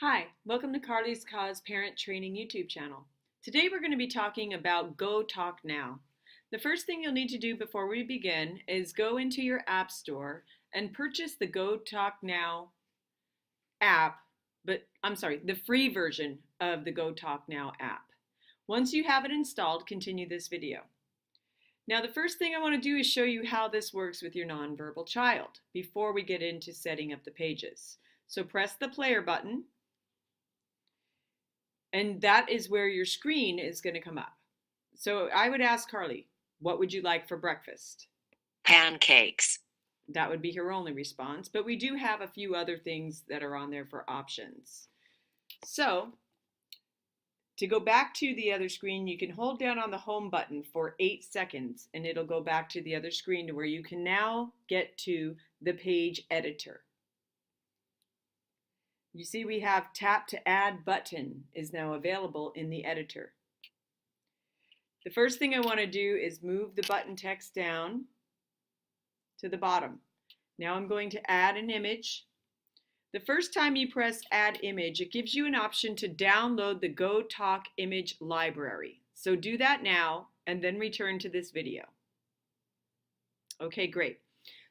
Hi, welcome to Carly's Cause Parent Training YouTube channel. Today we're going to be talking about Go Talk Now. The first thing you'll need to do before we begin is go into your app store and purchase the Go Talk Now app, the free version of the Go Talk Now app. Once you have it installed, continue this video. Now the first thing I want to do is show you how this works with your nonverbal child before we get into setting up the pages. So press the player button. And that is where your screen is going to come up. So I would ask Carly, what would you like for breakfast? Pancakes. That would be her only response, but we do have a few other things that are on there for options. So to go back to the other screen, you can hold down on the home button for 8 seconds and it'll go back to the other screen to where you can now get to the page editor. You see we have tap to add button is now available in the editor. The first thing I want to do is move the button text down to the bottom. Now I'm going to add an image. The first time you press add image, it gives you an option to download the Go Talk image library. So do that now and then return to this video. Okay, great.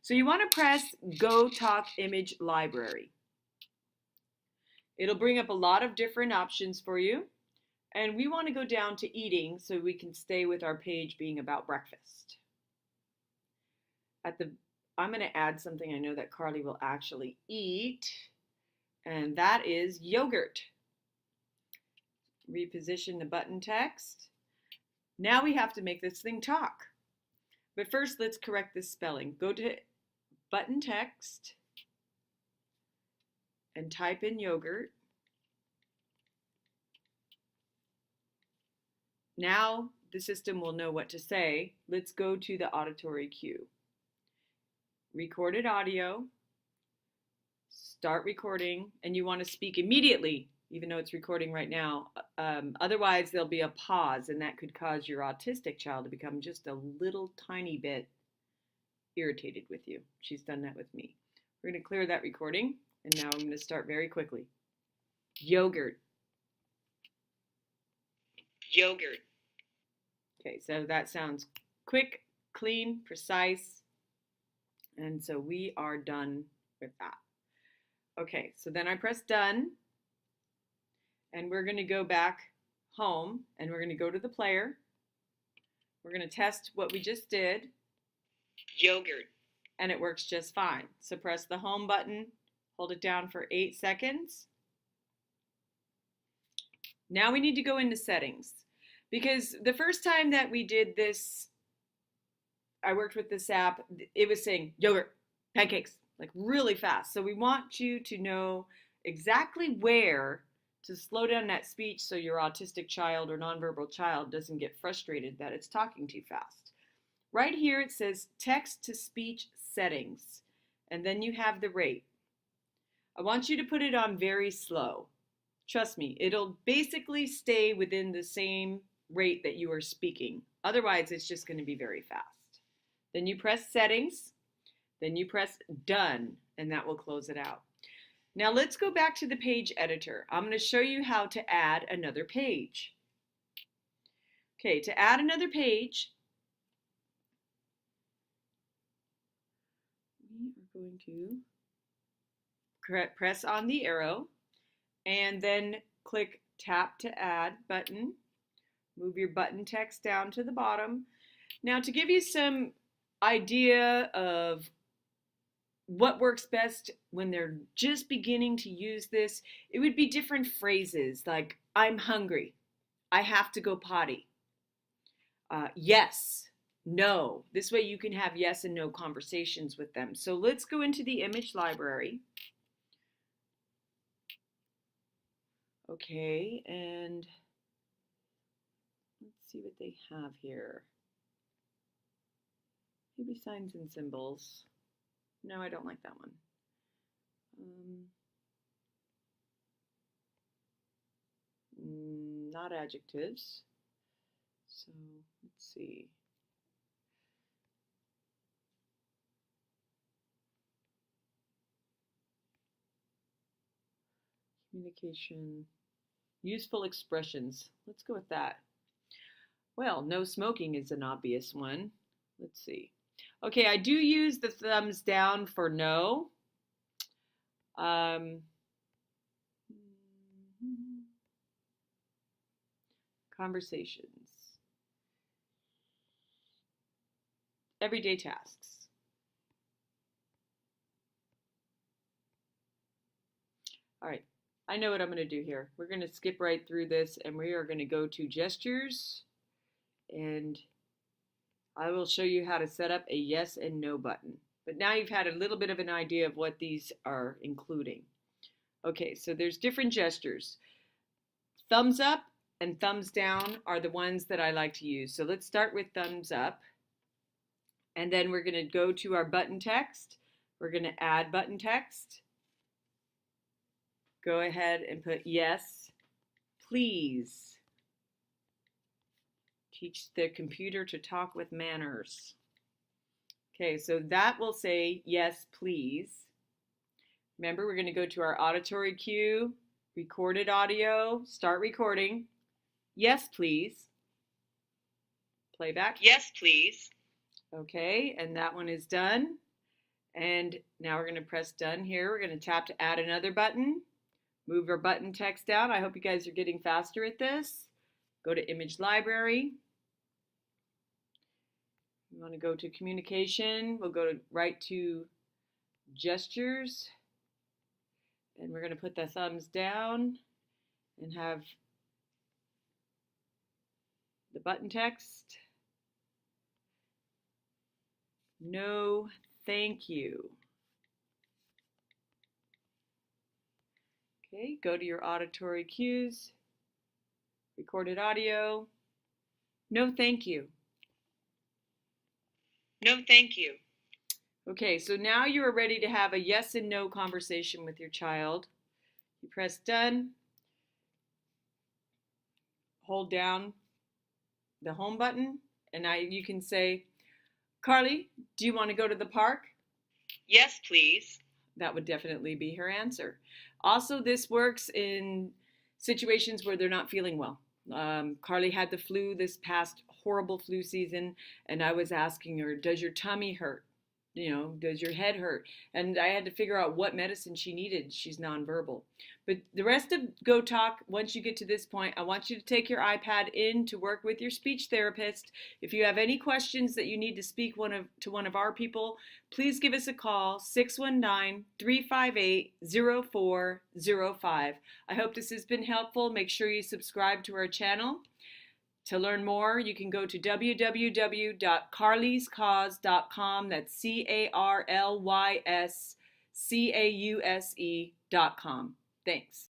So you want to press Go Talk image library. It'll bring up a lot of different options for you. And we want to go down to eating so we can stay with our page being about breakfast. I'm going to add something I know that Carly will actually eat, and that is yogurt. Reposition the button text. Now we have to make this thing talk. But first, let's correct this spelling. Go to button text and type in yogurt. Now the system will know what to say. Let's go to the auditory cue. Recorded audio, start recording, and you want to speak immediately, even though it's recording right now. Otherwise, there'll be a pause, and that could cause your autistic child to become just a little tiny bit irritated with you. She's done that with me. We're going to clear that recording, and now I'm going to start very quickly. Yogurt. Yogurt. Okay, so that sounds quick, clean, precise, and so we are done with that. Okay, so then I press done, and we're going to go back home, and we're going to go to the player. We're going to test what we just did. Yogurt. And it works just fine. So press the home button, hold it down for 8 seconds. Now we need to go into settings. Because the first time that we did this, I worked with this app, it was saying yogurt, pancakes, like really fast. So we want you to know exactly where to slow down that speech so your autistic child or nonverbal child doesn't get frustrated that it's talking too fast. Right here it says text to speech settings, and then you have the rate. I want you to put it on very slow. Trust me, it'll basically stay within the same rate that you are speaking. Otherwise, it's just going to be very fast. Then you press settings, then you press done, and that will close it out. Now let's go back to the page editor. I'm going to show you how to add another page. Okay, to add another page, we are going to press on the arrow and then click tap to add button. Move your button text down to the bottom. Now to give you some idea of what works best when they're just beginning to use this, it would be different phrases like I'm hungry, I have to go potty, yes, no. This way you can have yes and no conversations with them. So let's go into the image library. Okay, and let's see what they have here. Maybe signs and symbols. No, I don't like that one. Not adjectives. So let's see. Communication. Useful expressions. Let's go with that. Well, no smoking is an obvious one. Let's see. Okay, I do use the thumbs down for no. Conversations. Everyday tasks. All right, I know what I'm going to do here. We're going to skip right through this and we are going to go to gestures, and I will show you how to set up a yes and no button. But now you've had a little bit of an idea of what these are including. Okay, so there's different gestures. Thumbs up and thumbs down are the ones that I like to use. So let's start with thumbs up. And then we're going to go to our button text. We're going to add button text. Go ahead and put yes, please. Teach the computer to talk with manners. Okay, so that will say yes, please. Remember, we're going to go to our auditory cue, recorded audio, start recording. Yes, please. Playback. Yes, please. Okay, and that one is done. And now we're going to press done here. We're going to tap to add another button. Move our button text down. I hope you guys are getting faster at this. Go to image library. We want to go to communication. We'll go right to gestures. And we're going to put the thumbs down and have the button text. No, thank you. Okay, go to your auditory cues, recorded audio. No, thank you. No, thank you. Okay, so now you are ready to have a yes and no conversation with your child. You press done, hold down the home button, and now you can say, Carly, do you want to go to the park? Yes, please. That would definitely be her answer. Also, this works in situations where they're not feeling well. Carly had the flu this past horrible flu season, and I was asking her, does your tummy hurt? You know, does your head hurt? And I had to figure out what medicine she needed. She's nonverbal. But the rest of Go Talk, once you get to this point, I want you to take your iPad in to work with your speech therapist. If you have any questions that you need to speak to one of our people, please give us a call, 619-358-0405. I hope this has been helpful. Make sure you subscribe to our channel. To learn more, you can go to www.carlyscause.com. That's CarlysCause.com. Thanks.